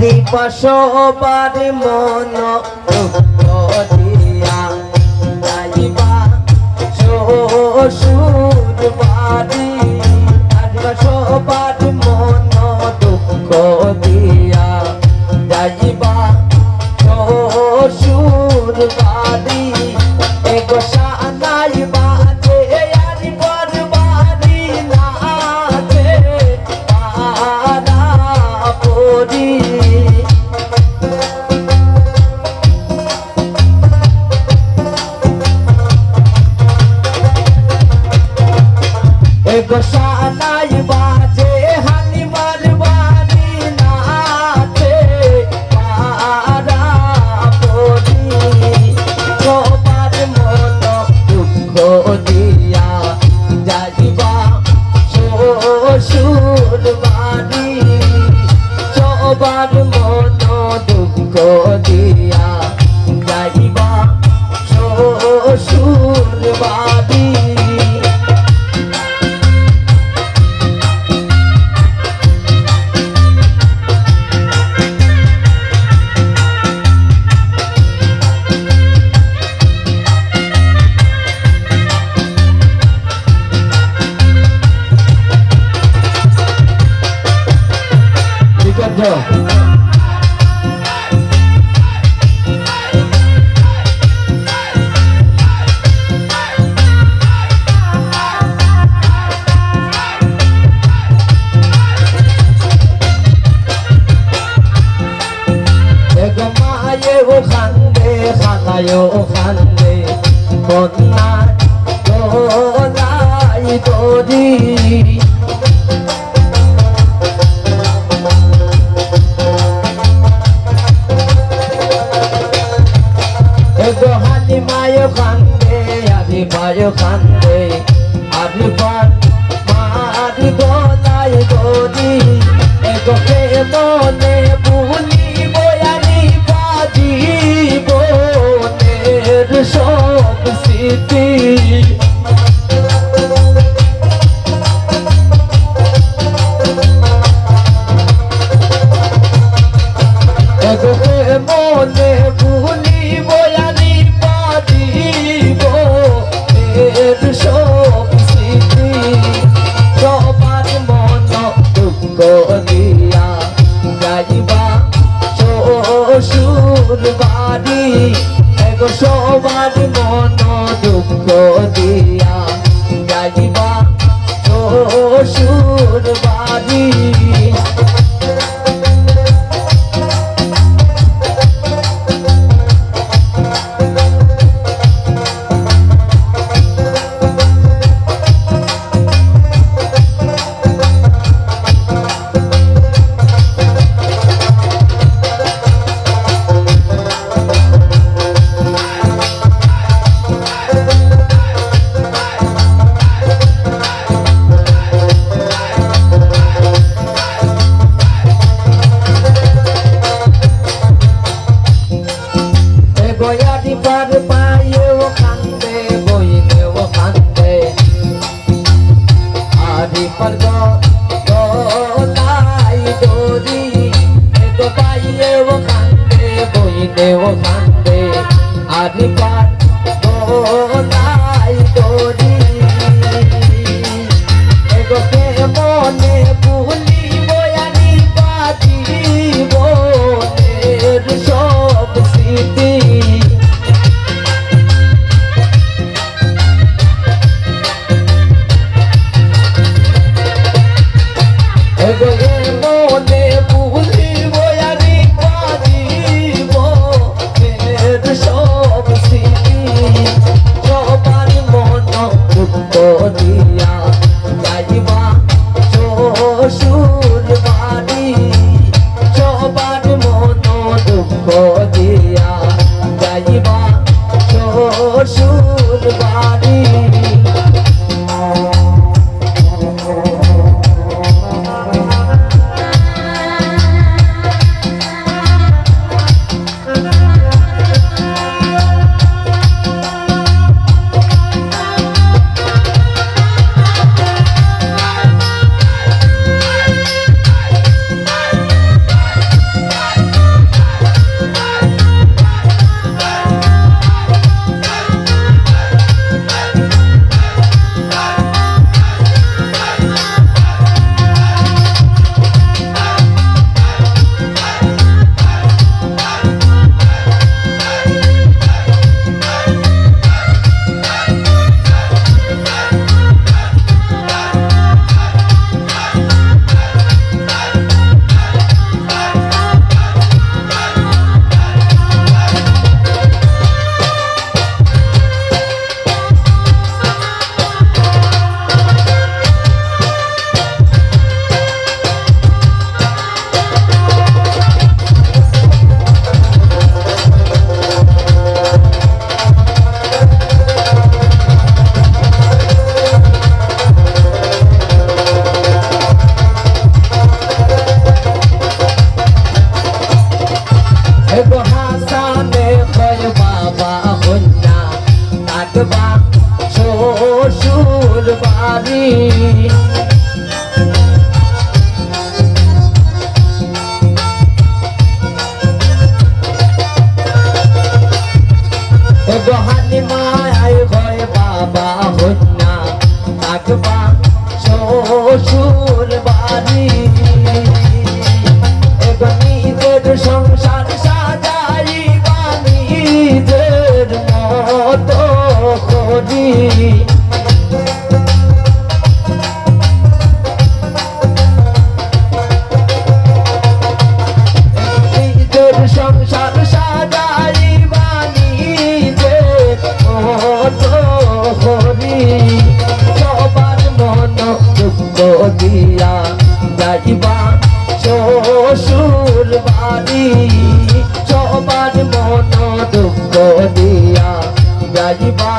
সবার মন দিয়া যাইবা শ্বশুর বাড়ি সবার মন দুঃখ দিয়া যাইবা শ্বশুর বাড়ি এগো সানাই বাজে আর বরবারি নাচে পারা পরি এগো সানাই বাজে হালিমার বাড়ি নাচে পারা পরি সবার মন দুঃখ দিয়া যাইবা শ্বশুর বাড়ি সবার মন দুঃখ দিয়া যাইবা শ্বশুর বাড়ি খান্দে কন্যা দোলাই তোরি হালি মায় খান্দে আদি পায় খান্দে আদি পান মারি দোলাই তোরি এগো কে মনে ভুলি বয়ানি বাজিব সব স্মৃতি মনে ভুলিব জানি পারিব এর সব স্মৃতি সবার মন দুঃখ দিয়া যাইবা শ্বশুর বাড়ি সবার মন দুঃখ দিয়া যাইবা শ্বশুর বাড়ি পার পায়েও কান্দে বইনেও কান্দে আরি পার গলাই দরি এগো পায়েও কান্দে বইনেও কান্দে আরি পার গলাই দরি এগো কে মনে ভুলিব জানি বাজিব এর সব স্মৃতি মনে ভুলিব জানি বাজিব এর সব স্মৃতি সবার মন দুঃখ দিয়া যাইবা শ্বশুর বাড়ি সবার মন দুঃখ দিয়া যাইবা শ্বশুর বাড়ি এগো হাসানে কয় বাবা হন্যা থাকবা শ্বশুর বাড়ি এগো হালিমায় কয় বাবা হন্যা থাকবা শ্বশুর বাড়ি এগো নিজের সংসার সাজাইবা নিজের মতো করি নিজের সংসার সাজাইবা নিজের মতো করি সবার মন দুঃখ দিয়া যাইবা শ্বশুর বাড়ি সবার মন দুঃখ দিয়া যাইবা